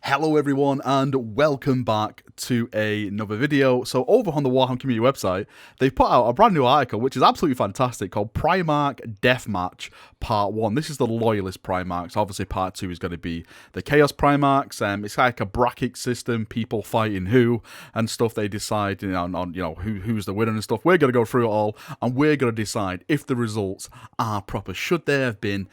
Hello everyone and welcome back to another video. So over on the Warhammer community website, they've put out a brand new article which is absolutely fantastic called Primarch Deathmatch Part 1. This is the Loyalist Primarchs. Obviously Part 2 is going to be the Chaos Primarchs. It's like a bracket system, people fighting who and stuff. They decide on who's the winner and stuff. We're going to go through it all and we're going to decide if the results are proper. Should there have been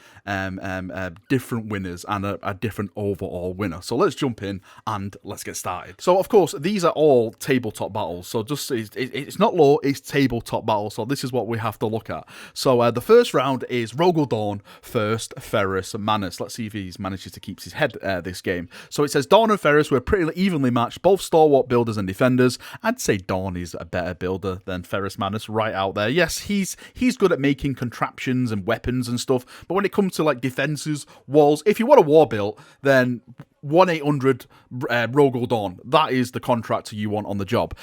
different winners and a different overall winner? So let's jump in and let's get started. So of course these are all tabletop battles, so just it's not law, it's tabletop battles, so this is what we have to look at. So the first round is Rogal Dawn first, FERRUS and MANUS. Let's see if he manages to keep his head this game. So it says Dawn and FERRUS were pretty evenly matched, both stalwart builders and defenders. I'd say Dawn is a better builder than FERRUS MANUS right out there. Yes, he's good at making contraptions and weapons and stuff, but when it comes to like defenses, walls, if you want a war built, then 1-800 Rogal Dawn. That is the contractor you want on the job.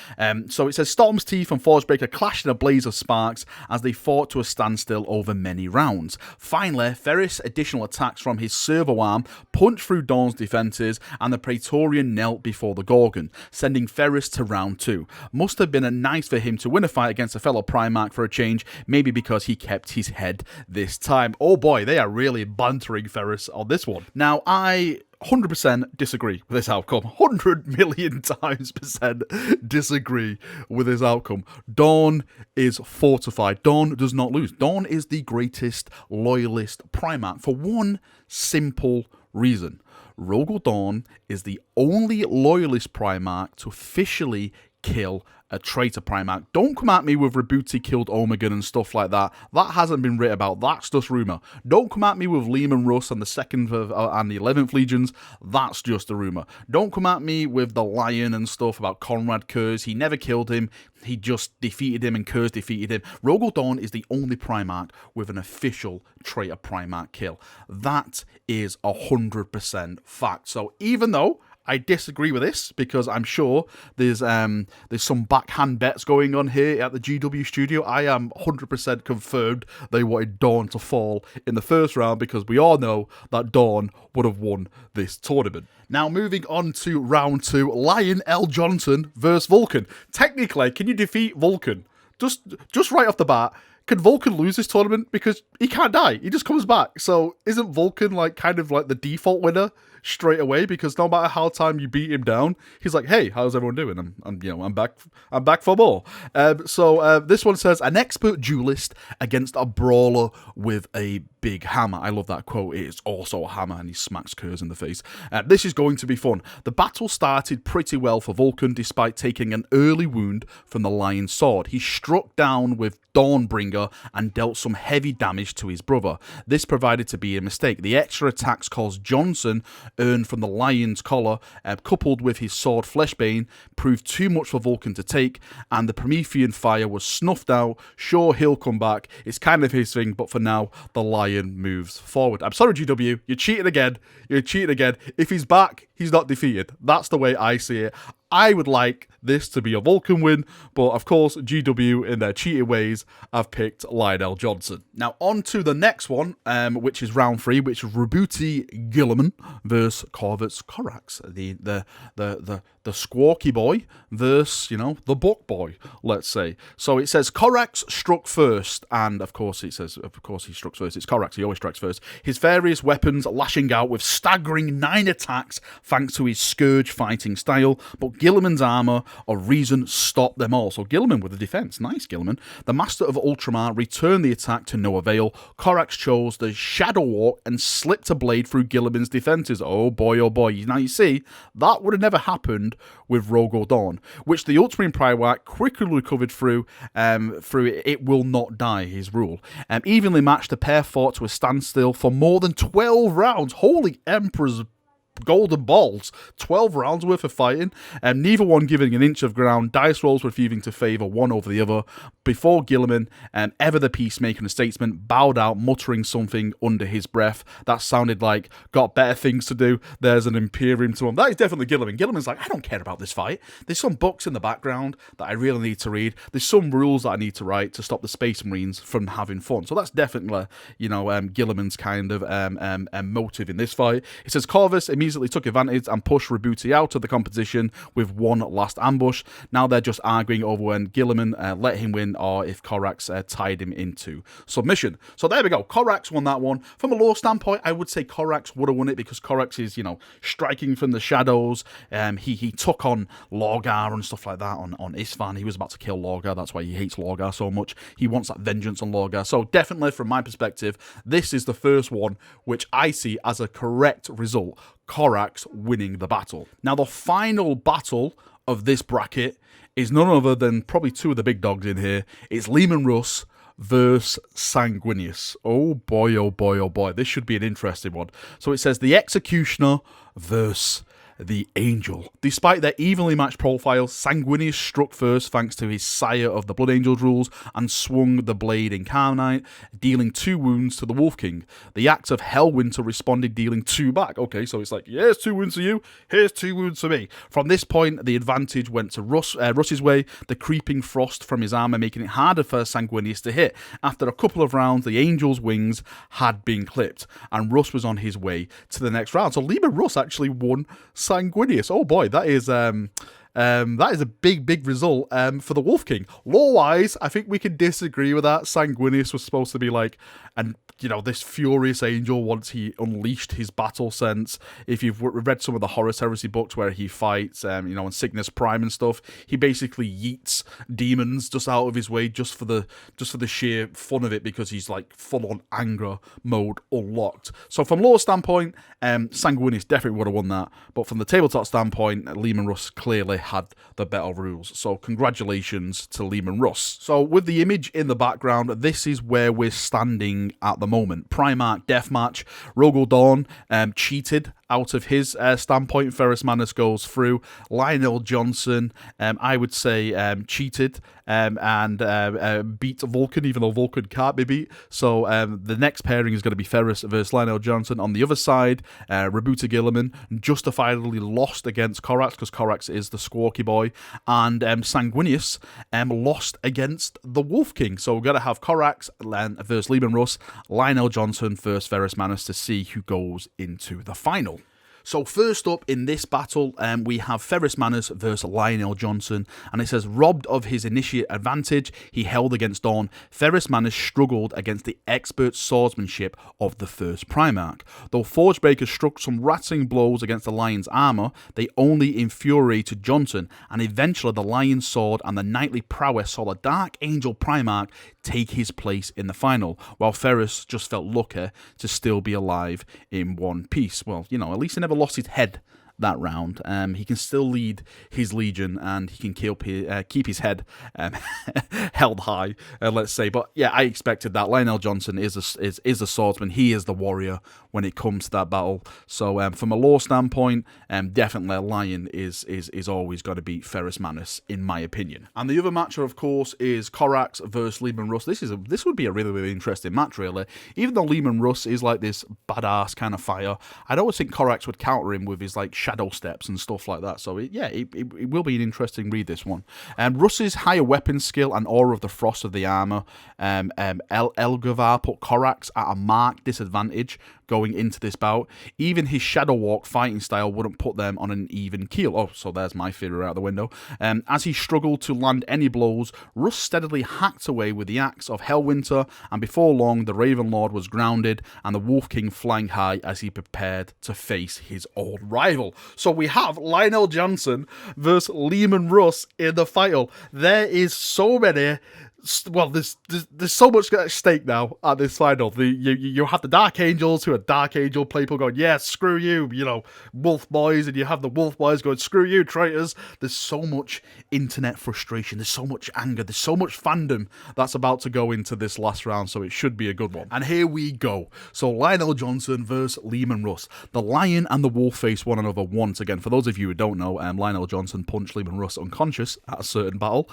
So it says Storm's Teeth and Forgebreaker clashed in a blaze of sparks as they fought to a standstill over many rounds. Finally, Ferrus' additional attacks from his servo arm punched through Dawn's defences and the Praetorian knelt before the Gorgon, sending Ferrus to round 2. Must have been nice for him to win a fight against a fellow Primarch for a change, maybe because he kept his head this time. Oh boy, they are really bantering Ferrus on this one. Now, I 100% disagree with this outcome. 100 million times percent disagree with this outcome. Dawn is fortified. Dawn does not lose. Dawn is the greatest Loyalist Primarch for one simple reason. Rogal Dawn is the only Loyalist Primarch to officially kill a traitor Primarch. Don't come at me with Rabuti killed Omegan and stuff like that. That hasn't been written about. That's just rumour. Don't come at me with LEMAN RUSS and the 2nd and the 11th Legions. That's just a rumour. Don't come at me with the Lion and stuff about Conrad Kurz. He never killed him. He just defeated him and Kurz defeated him. Rogal Dawn is the only Primarch with an official traitor Primarch kill. That is 100% fact. So even though I disagree with this, because I'm sure there's some backhand bets going on here at the GW studio. I am 100% confirmed they wanted Dawn to fall in the first round because we all know that Dawn would have won this tournament. Now moving on to round 2, Lion L. Johnson versus Vulcan. Technically, can you defeat Vulcan? Just right off the bat, can Vulcan lose this tournament? Because he can't die. He just comes back. So isn't Vulcan like kind of like the default winner straight away? Because no matter how time you beat him down, he's like, hey, how's everyone doing? I'm back for more. So this one says an expert duelist against a brawler with a big hammer. I love that quote. It is also a hammer, and he smacks Kurz in the face. This is going to be fun. The battle started pretty well for Vulcan despite taking an early wound from the Lion's sword. He struck down with Dawnbringer and dealt some heavy damage to his brother. This provided to be a mistake. The extra attacks caused JONSON earned from the Lion's collar, coupled with his sword Fleshbane, proved too much for Vulcan to take, and the Promethean fire was snuffed out. Sure, he'll come back. It's kind of his thing, but for now, the Lion moves forward. I'm sorry, GW. You're cheating again. You're cheating again. If he's back, he's not defeated. That's the way I see it. I would like this to be a Vulcan win, but of course, GW, in their cheated ways, have picked Lionel Johnson. Now, on to the next one, which is round 3, which is Rabuti Guilliman versus CORVUS CORAX. The squawky boy versus, the book boy, let's say. So it says CORAX struck first, and of course he struck first. It's CORAX, he always strikes first. His various weapons lashing out with staggering 9 attacks thanks to his Scourge fighting style, but Guilliman's armour or reason stopped them all. So Guilliman with the defense. Nice, Guilliman. The Master of Ultramar returned the attack to no avail. CORAX chose the Shadow Walk and slipped a blade through Guilliman's defences. Oh boy, oh boy. Now you see, that would have never happened with Rogal Dawn, which the Ultramarine Primarch quickly recovered through It Will Not Die, his rule. Evenly matched, the pair fought to a standstill for more than 12 rounds. Holy Emperor's golden balls. 12 rounds worth of fighting, and neither one giving an inch of ground. Dice rolls refusing to favour one over the other before Guilliman, ever the peacemaker and statesman, bowed out, muttering something under his breath. That sounded like, got better things to do. There's an Imperium to him. That is definitely Guilliman. Guilliman's like, I don't care about this fight. There's some books in the background that I really need to read. There's some rules that I need to write to stop the Space Marines from having fun. So that's definitely, Guilliman's kind of motive in this fight. It says Corvus immediately easily took advantage and pushed Rebuti out of the competition with one last ambush. Now they're just arguing over when Guilliman let him win or if CORAX tied him into submission. So there we go. CORAX won that one. From a lore standpoint, I would say CORAX would have won it because CORAX is, you know, striking from the shadows. He took on Lorgar and stuff like that on Isfahan. He was about to kill Lorgar. That's why he hates Lorgar so much. He wants that vengeance on Lorgar. So definitely, from my perspective, this is the first one which I see as a correct result. CORAX winning the battle. Now, the final battle of this bracket is none other than probably two of the big dogs in here. It's LEMAN RUSS versus Sanguinius. Oh boy, oh boy, oh boy. This should be an interesting one. So it says the Executioner versus the Angel. Despite their evenly matched profiles, Sanguinius struck first thanks to his Sire of the Blood Angels rules and swung the blade incarnate, dealing 2 wounds to the Wolf King. The Axe of Hellwinter responded, dealing 2 back. Okay, so it's like, here's 2 wounds for you, here's 2 wounds for me. From this point, the advantage went to Russ's way, the creeping frost from his armor making it harder for Sanguinius to hit. After a couple of rounds, the Angel's wings had been clipped, and Russ was on his way to the next round. So LEMAN RUSS actually won Sanguinius. Oh boy, that is a big result for the Wolf King. Lore-wise, I think we can disagree with that. Sanguinius was supposed to be like, and you know, this furious angel once he unleashed his battle sense. If you've read some of the Horus Heresy books where he fights, you know, in Cygnus Prime and stuff, he basically yeets demons just out of his way just for the sheer fun of it because he's like full on anger mode unlocked. So from lore standpoint, Sanguinius definitely would have won that, but from the tabletop standpoint, LEMAN RUSS clearly had the better rules. So congratulations to LEMAN RUSS. So with the image in the background, this is where we're standing at the moment. Primarch deathmatch. Rogel Dawn cheated out of his standpoint. FERRUS MANUS goes through. Lionel Johnson, I would say, cheated and beat Vulkan, even though Vulkan can't be beat. So the next pairing is going to be FERRUS versus Lionel Johnson. On the other side, Rebuti Guilliman justifiably lost against CORAX because CORAX is the squawky boy. And Sanguinius lost against the Wolf King. So we're going to have CORAX versus LEMAN RUSS, Lionel Johnson versus FERRUS MANUS to see who goes into the final. So first up in this battle, we have FERRUS MANUS versus Lionel Johnson, and it says, robbed of his initiate advantage he held against Dawn, FERRUS MANUS struggled against the expert swordsmanship of the first Primarch. Though Forgebreaker struck some rattling blows against the Lion's armour, they only infuriated Johnson, and eventually the Lion's sword and the knightly prowess saw the Dark Angel Primarch take his place in the final, while FERRUS just felt lucky to still be alive in one piece. Well, you know, at least he never lost his head that round. He can still lead his legion and he can keep his head held high, let's say. But yeah, I expected that. Lionel Johnson is a swordsman. He is the warrior when it comes to that battle. So from a lore standpoint, definitely Lion is always going to beat FERRUS MANUS in my opinion. And the other matchup, of course, is CORAX versus LEMAN RUSS. This would be a really interesting match, really. Even though LEMAN RUSS is like this badass kind of fighter, I'd always think CORAX would counter him with his like shadow steps and stuff like that. So it will be an interesting read, this one. Russ's higher weapon skill and aura of the frost of the armor, Elgavar put CORAX at a marked disadvantage going into this bout. Even his Shadow Walk fighting style wouldn't put them on an even keel. Oh, so there's my theory out the window. As he struggled to land any blows, Russ steadily hacked away with the Axe of Hellwinter, and before long the Raven Lord was grounded and the Wolf King flying high as he prepared to face his old rival. So we have Lionel Johnson versus LEMAN RUSS in the final. There is so many... Well, there's so much at stake now at this final. You have the Dark Angels who are Dark Angel people going, yeah, screw you, you know, Wolf Boys, and you have the Wolf Boys going, screw you, traitors. There's so much internet frustration, there's so much anger, there's so much fandom that's about to go into this last round, so it should be a good one. And here we go. So Lionel Johnson versus LEMAN RUSS. The Lion and the Wolf face one another once again. For those of you who don't know, Lionel Johnson punched LEMAN RUSS unconscious at a certain battle,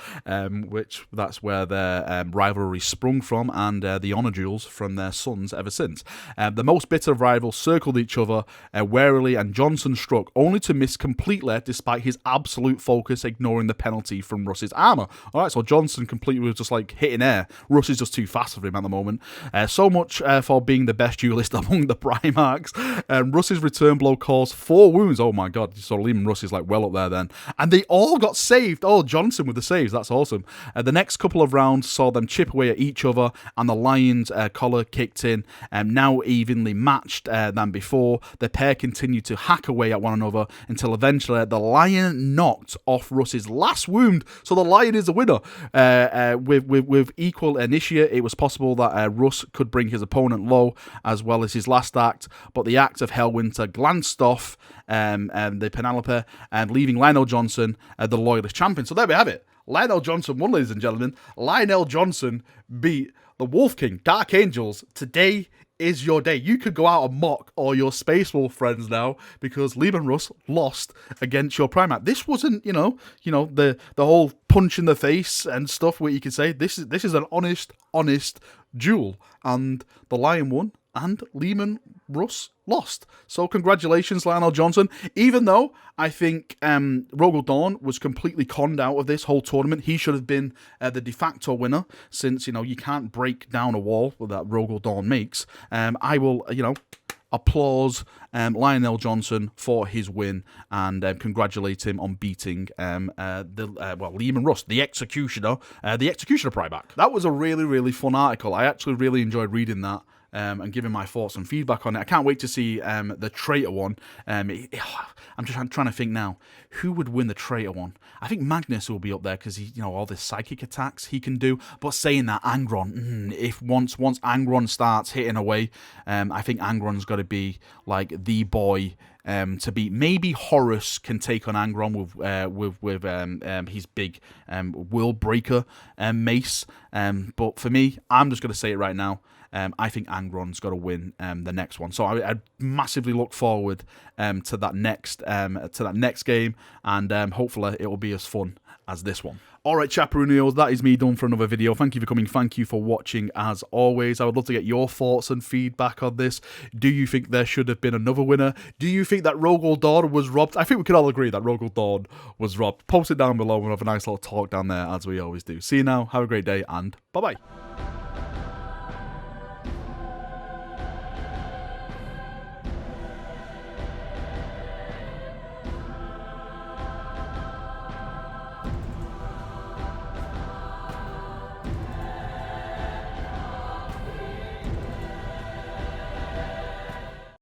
which that's where their rivalry sprung from, and the honour duels from their sons ever since. The most bitter of rivals circled each other warily, and Johnson struck, only to miss completely despite his absolute focus, ignoring the penalty from Russ's armour. Alright, so Johnson completely was just like hitting air. Russ is just too fast for him at the moment. So much for being the best duelist among the Primarchs. Russ's return blow caused 4 wounds. Oh my god, so Leman Russ is like well up there then. And they all got saved. Oh, Johnson with the saves, that's awesome. The next couple of rounds saw them chip away at each other, and the Lions' collar kicked in, now evenly matched than before. The pair continued to hack away at one another until eventually the Lion knocked off Russ's last wound. So the Lion is the winner. With equal initiate, it was possible that Russ could bring his opponent low as well as his last act, but the act of Hellwinter glanced off the Penelope, and leaving Lionel Johnson the Loyalist champion. So there we have it. Lionel Johnson won, ladies and gentlemen. Lionel Johnson beat the Wolf King, Dark Angels. Today is your day. You could go out and mock all your Space Wolf friends now because Leman Russ lost against your Primarch. This wasn't, the whole punch in the face and stuff where you could say this is an honest duel, and the Lion won and Leman Russ lost. So congratulations, Lionel Johnson. Even though I think Rogel Dawn was completely conned out of this whole tournament, he should have been the de facto winner, since, you can't break down a wall that Rogel Dawn makes. I will, applause Lionel Johnson for his win, and congratulate him on beating Leman Russ, the Executioner Primarch. That was a really, really fun article. I actually really enjoyed reading that. And giving my thoughts and feedback on it. I can't wait to see the traitor one. I'm trying to think now, who would win the traitor one? I think Magnus will be up there because he, all the psychic attacks he can do. But saying that, Angron, if once Angron starts hitting away, I think Angron's got to be like the boy to beat. Maybe Horus can take on Angron with his big world breaker mace. But for me, I'm just going to say it right now. I think Angron's got to win the next one, so I massively look forward to that next game, and hopefully it will be as fun as this one. Alright, Chaperoonios, that is me done for another video. Thank you for coming, thank you for watching as always. I would love to get your thoughts and feedback on this. Do you think there should have been another winner? Do you think that Rogel Dawn was robbed? I think we can all agree that Rogel Dawn was robbed. Post it down below, we'll have a nice little talk down there as we always do. See you now, have a great day, and bye-bye.